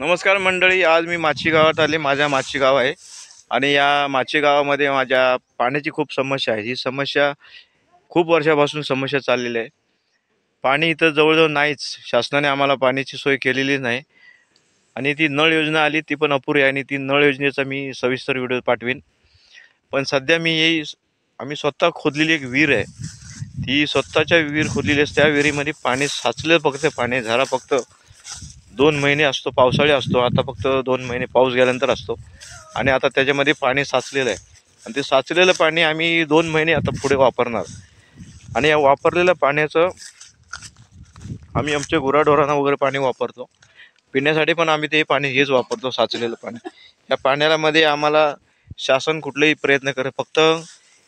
नमस्कार मंडळी, आज मी माची गावात आले. माझ्या माची गाव आहे आणि या माची गावामध्ये माझ्या पाण्याची खूप समस्या आहे. ही समस्या खूप वर्षापासून समस्या चाललेली आहे. पाणी इथं जवळजवळ नाहीच. शासनाने आम्हाला पाण्याची सोय केलेली नाही आणि ती नळ योजना आली ती पण अपुरी आहे आणि ती नळ योजनेचा मी सविस्तर व्हिडिओ पाठवीन. पण सध्या आम्ही स्वतः खोदलेली एक विहीर आहे. ती स्वतःच्या विहीर खोदलेली असते. त्या विहिरीमध्ये पाणी साचलं, फक्त पाणी झरा फक्त 2 महिने असतो, पावसाळी असतो. आता फक्त 2 महिने पाऊस गेल्यानंतर असतो आणि आता त्याच्यामध्ये पाणी साचलेलं आहे आणि ते साचलेलं पाणी आम्ही 2 महिने आता पुढे वापरणार आणि या वापरलेल्या पाण्याचं आम्ही आमच्या गुराढोरांना वगैरे पाणी वापरतो. पिण्यासाठी पण आम्ही ते पाणी हेच वापरतो, साचलेलं पाणी. या पाण्यामध्ये आम्हाला शासन कुठलेही प्रयत्न करत, फक्त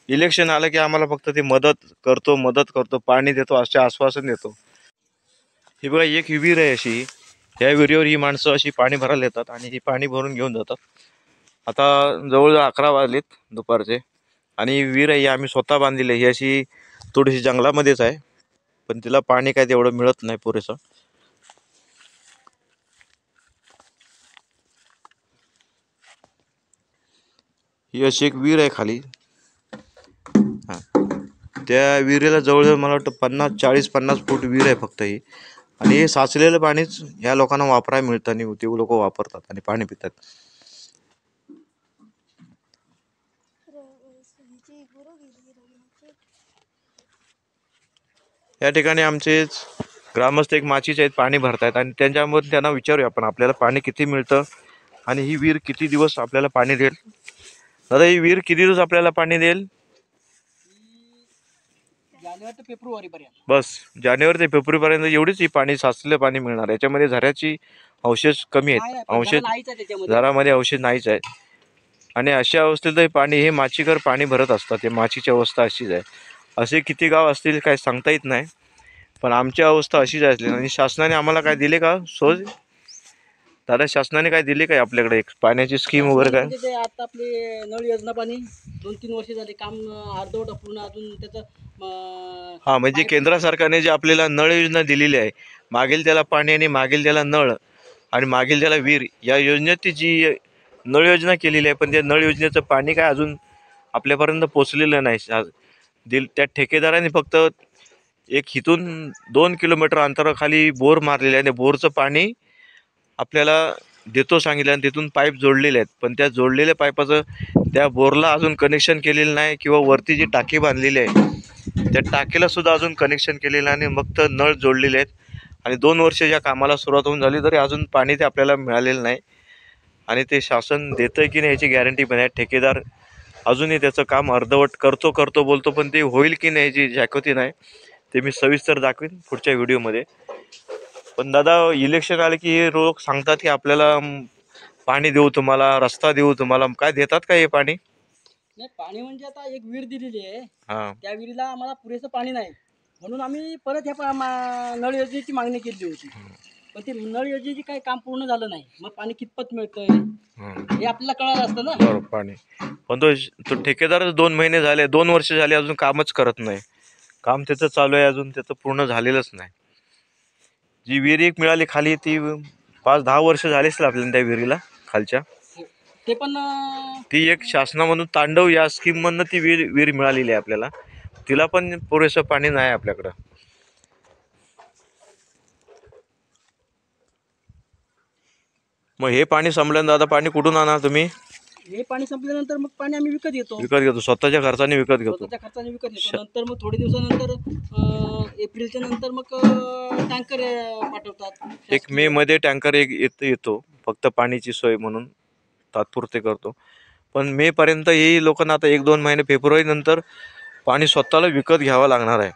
इलेक्शन आलं की आम्हाला फक्त ते मदत करतो, पाणी देतो असे आश्वासन देतो. ही बघा, एक विहीर आहे अशी. या विहिरीवर ही माणसं अशी पाणी भरायला येतात आणि ही पाणी भरून घेऊन जातात. आता जवळजवळ 11 वाजलेत दुपारचे आणि ही विहीर आहे ही आम्ही स्वतः बांधलेली आहे. ही अशी थोडीशी जंगलामध्येच आहे, पण तिला पाणी काय तेवढं मिळत नाही पुरेसं. ही अशी एक विहीर आहे खाली. हा, त्या विहिरीला जवळजवळ मला वाटतं 40-50 फूट विहीर आहे फक्त ही. आणि हे साचलेलं पाणीच ह्या लोकांना वापरायला मिळतं आणि ते लोक वापरतात आणि पाणी पितात. या ठिकाणी आमचे ग्रामस्थ एक माचीचे आहेत, पाणी भरतायत आणि त्यांच्यामध्ये त्यांना विचारूया आपण, आपल्याला पाणी किती मिळतं आणि ही विहीर किती दिवस आपल्याला पाणी देईल. दादा, ही विहीर किती दिवस आपल्याला पाणी देईल? जानेवारी ते फेब्रुवारी पर्यंत. बस जानेवारी ते फेब्रुवारी पर्यंत एवढीच ही पाणी साचलेलं पाणी मिळणार. याच्यामध्ये झऱ्याची अवशेष कमी आहेत, झरामध्ये अवशेष नाहीच आहे आणि अशा अवस्थेत पाणी हे माचीकर पाणी भरत असतात. हे माचीची अवस्था अशीच आहे. असे किती गाव असतील काय सांगता येत नाही, पण आमची अवस्था अशीच आहे. आणि शासनाने आम्हाला काय दिले का सोय? दादा, शासनाने काय दिले काय आपल्याकडे एक पाण्याची स्कीम वगैरे काय? ते आता आपली नळ योजना पाणी 2-3 वर्ष झाले, काम अर्धवट पूर्ण अजून त्याचं. हा, म्हणजे केंद्र सरकारने जे आपल्याला नळ योजना दिलेली आहे, मागील त्याला पाणी आणि मागील त्याला नळ आणि मागील त्याला विहीर, या योजनेत जी नळ योजना केलेली आहे, पण त्या नळ योजनेचं पाणी काय अजून आपल्यापर्यंत पोचलेलं नाही. त्या ठेकेदाराने फक्त एक हिथून 2 किलोमीटर अंतराखाली बोर मारलेले आहे. बोरचं पाणी आपल्याला देतो सांगितलं आणि तिथून पाईप जोडलेले आहेत, पण त्या जोडलेल्या पाईपाचं त्या बोरला अजून कनेक्शन केलेलं नाही किंवा वरती जी टाकी बांधलेली आहे त्या टाकीला सुद्धा अजून कनेक्शन केलेलं आणि फक्त नळ जोडलेले आहेत. आणि 2 वर्ष ज्या कामाला सुरुवात होऊन झाली तरी अजून पाणी ते आपल्याला मिळालेलं नाही आणि ते शासन देतंय की नाही याची गॅरंटी पण आहे. ठेकेदार अजूनही त्याचं काम अर्धवट करतो बोलतो, पण ते होईल की नाही याची जागृती नाही. ते मी सविस्तर दाखवीन पुढच्या व्हिडिओमध्ये. पण दादा, इलेक्शन आले की हे लोक सांगतात की आपल्याला पाणी देऊ, तुम्हाला रस्ता देऊ, तुम्हाला काय देतात का हे पाणी? नाही, पाणी म्हणजे आता एक विहीर दिलेली आहे. हा, त्या विहिरीला आम्हाला पुरेसं पाणी नाही, म्हणून आम्ही परत ह्या नळ योजनेची मागणी केली होती. पण ती नळ योजनेची काही काम पूर्ण झालं नाही. मग पाणी कितपत मिळतंय हे आपल्याला कळालं असतं ना. बरोबर, पाणी. पण तो ठेकेदारच 2 महिने झाले, 2 वर्ष झाले अजून कामच करत नाही. काम त्याचं चालू आहे, अजून त्याचं पूर्ण झालेलंच नाही. जी विहीर एक मिळाली खाली, ती 5-10 वर्ष झाली असेल आपल्याला त्या विहिरीला खालच्या. ते पण ती एक शासनामधून तांडव या स्कीम मधनं ती विहीर मिळालेली आहे आपल्याला. तिला पण पुरेसं पाणी नाही आपल्याकडं. मग हे पाणी संपल्यानंतर आता पाणी कुठून आणा तुम्ही? हे पाणी संपल्यानंतर मग पाणी आम्ही विकत घेतो. स्वतःच्या खर्चाने विकत घेतो. स्वतःच्या खर्चाने विकत घेतो. नंतर मग थोडे दिवसानंतर एप्रिलच्या नंतर मग टँकर पाठवतात. एक मे मध्ये टँकर येतो फक्त पाण्याची सोय म्हणून, तात्पुरते करतो. पण मे पर्यंत ही लोकांना आता 1-2 महिने फेब्रुवारी नंतर पाणी स्वतःला विकत घ्यावं लागणार आहे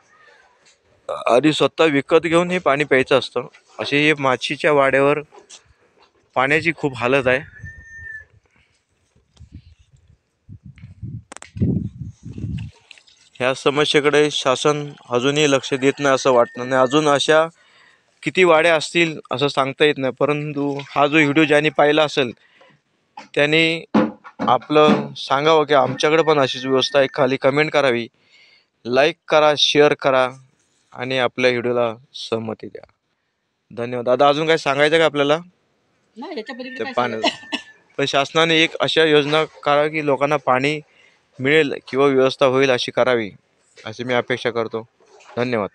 आणि स्वतः विकत घेऊन हे पाणी प्यायचं असतं. असे हे माचीच्या वाड्यावर पाण्याची खूप हालत आहे. ह्या समस्येकडे शासन अजूनही लक्ष देत नाही असं वाटतं. नाही, अजून अशा किती वाड्या असतील असं सांगता येत नाही. परंतु हा जो व्हिडिओ ज्यांनी पाहिला असेल त्यांनी आपलं सांगावं की आमच्याकडे पण अशीच व्यवस्था आहे. खाली कमेंट करावी, लाईक करा, शेअर करा आणि आपल्या व्हिडिओला सहमती द्या. धन्यवाद. दादा, अजून काय सांगायचं का आपल्याला? नाही याच्या पलीकडे ते काय पाणी सांगायचं? पण शासनाने एक अशा योजना करावी की लोकांना पाणी मिळेल किंवा व्यवस्था होईल अशी करावी अशी मी अपेक्षा करतो. धन्यवाद.